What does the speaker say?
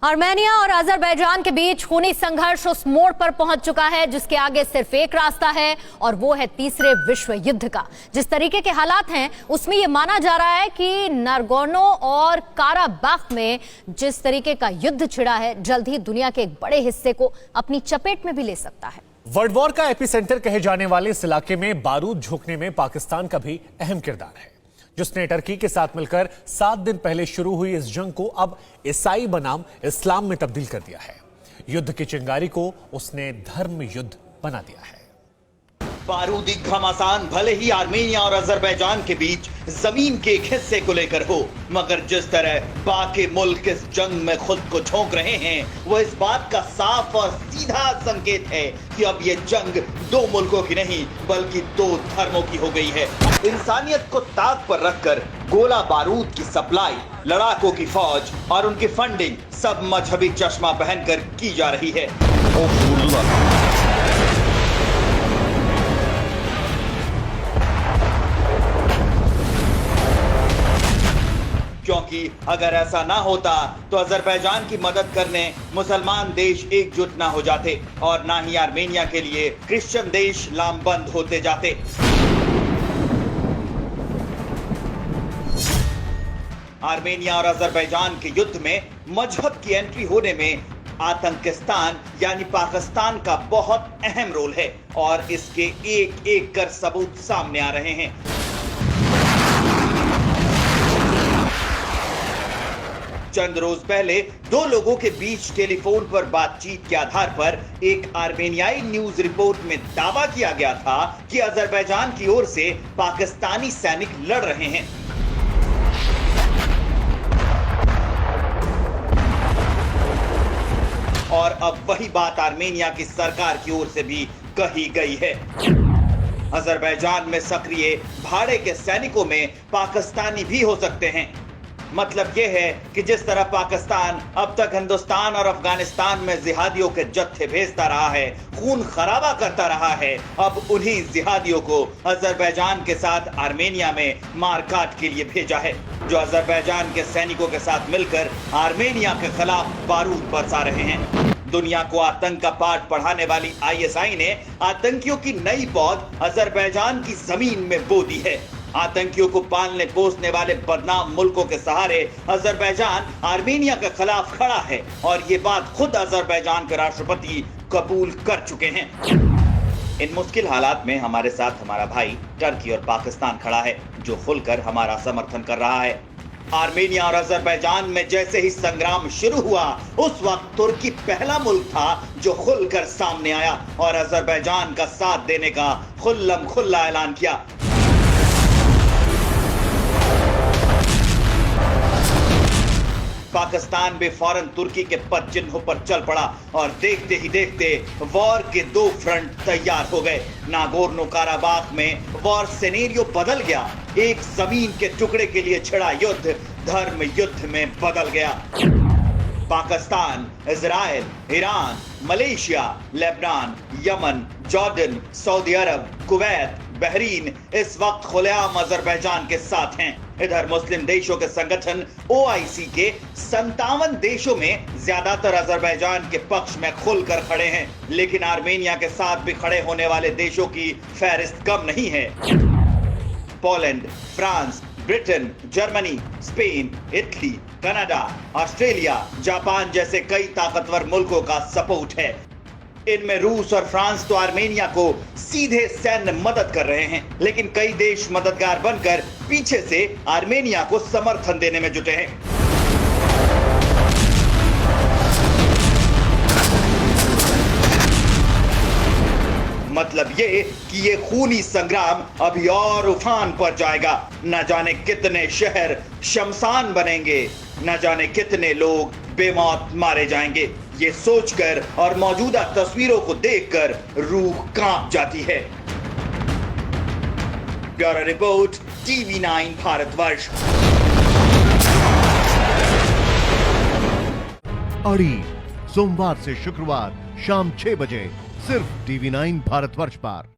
Armenia और Azerbaijan के बीच खूनी संघर्ष उस मोड़ पर पहुंच चुका है जिसके आगे सिर्फ एक रास्ता है और वो है तीसरे विश्व युद्ध का। जिस तरीके के हालात हैं उसमें ये माना जा रहा है कि नागोर्नो और काराबाख में जिस तरीके का युद्ध छिड़ा है जल्द ही दुनिया के एक बड़े हिस्से को अपनी चपेट में भी ले सकता है। वर्ल्ड वॉर का एपिसेंटर कहे जाने वाले इस इलाके में बारूद झोंकने में पाकिस्तान का भी अहम किरदार है, जिसने टर्की के साथ मिलकर 7 दिन पहले शुरू हुई इस जंग को अब ईसाई बनाम इस्लाम में तब्दील कर दिया है। युद्ध की चिंगारी को उसने धर्म युद्ध बना दिया है। बारूदी घमासान भले ही आर्मेनिया और अजरबैजान के बीच जमीन के एक हिस्से को लेकर हो, मगर जिस तरह बाकी मुल्क इस जंग में खुद को झोंक रहे हैं वो इस बात का साफ और सीधा संकेत है कि अब ये जंग 2 मुल्कों की नहीं बल्कि 2 धर्मों की हो गई है। इंसानियत को ताक पर रखकर गोला बारूद की सप्लाई, लड़ाकों की फौज और उनकी फंडिंग सब मजहबी चश्मा पहनकर की जा रही है। क्योंकि अगर ऐसा ना होता तो अजरबैजान की मदद करने मुसलमान देश एकजुट ना हो जाते और ना ही आर्मेनिया के लिए क्रिश्चियन देश लामबंद होते जाते। आर्मेनिया और अजरबैजान के युद्ध में मजहब की एंट्री होने में आतंकिस्तान यानी पाकिस्तान का बहुत अहम रोल है और इसके एक एक कर सबूत सामने आ रहे हैं। चंद रोज पहले 2 लोगों के बीच टेलीफोन पर बातचीत के आधार पर एक आर्मेनियाई न्यूज रिपोर्ट में दावा किया गया था कि अजरबैजान की ओर से पाकिस्तानी सैनिक लड़ रहे हैं। और अब वही बात आर्मेनिया की सरकार की ओर से भी कही गई है। अजरबैजान में सक्रिय भाड़े के सैनिकों में पाकिस्तानी भी हो सकते हैं। मतलब यह है कि जिस तरह पाकिस्तान अब तक हिंदुस्तान और अफगानिस्तान में जिहादियों के जत्थे भेजता रहा है, खून खराबा करता रहा है, अब उन्हीं जिहादियों को अजरबैजान के साथ आर्मेनिया में मारकाट के लिए भेजा है, जो अजरबैजान के सैनिकों के साथ मिलकर आर्मेनिया के खिलाफ बारूद बरसा रहे हैं। दुनिया को आतंक का पाठ पढ़ाने वाली आईएसआई ने आतंकियों की नई पौध अजरबैजान की जमीन में बो दी है। आतंकियों को पालने पोसने वाले बदनाम मुल्कों के सहारे अजरबैजान आर्मेनिया के खिलाफ खड़ा है और ये बात खुद अजरबैजान के राष्ट्रपति कबूल कर चुके हैं। इन मुश्किल हालात में हमारे साथ हमारा भाई टर्की और पाकिस्तान खड़ा है, जो खुलकर हमारा समर्थन कर रहा है। आर्मेनिया और अजरबैजान में जैसे ही संग्राम शुरू हुआ उस वक्त तुर्की पहला मुल्क था जो खुलकर सामने आया और अजरबैजान का साथ देने का खुल्लम खुल्ला ऐलान किया। पाकिस्तान भी फौरन तुर्की के पद चिन्हों पर चल पड़ा और देखते ही देखते वॉर के 2 फ्रंट तैयार हो गए। नागोर्नो काराबाख में वॉर सिनेरियो बदल गया। एक जमीन के टुकड़े के लिए छिड़ा युद्ध धर्म युद्ध में बदल गया। Pakistan, Israel, Iran, Malaysia, Lebanon, Yemen, Jordan, Saudi Arab, Kuwait, Bahrain इस वक्त खुलेआम अजरबैजान के साथ हैं। इधर मुस्लिम देशों के संगठन ओआईसी के 57 देशों में ज्यादातर अजरबैजान के पक्ष में खुलकर खड़े हैं, लेकिन आर्मेनिया के साथ भी खड़े होने वाले देशों की फहरिस्त कम नहीं है। Poland, France, Britain, Germany, Spain, Italy, Canada, Australia, Japan जैसे कई ताकतवर मुल्कों का सपोर्ट है। इनमें रूस और फ्रांस तो आर्मेनिया को सीधे सैन्य मदद कर रहे हैं, लेकिन कई देश मददगार बनकर पीछे से आर्मेनिया को समर्थन देने में जुटे हैं। मतलब ये कि ये खूनी संग्राम अभी और उफान पर जाएगा। न जाने कितने शहर शमशान बनेंगे, न जाने कितने लोग बेमौत मारे जाएंगे। ये सोचकर और मौजूदा तस्वीरों को देखकर रूह कांप जाती है। Bureau report, TV9 Bharatvarsh. अड़ी सोमवार से शुक्रवार शाम 6 बजे सिर्फ TV9 भारतवर्ष पर।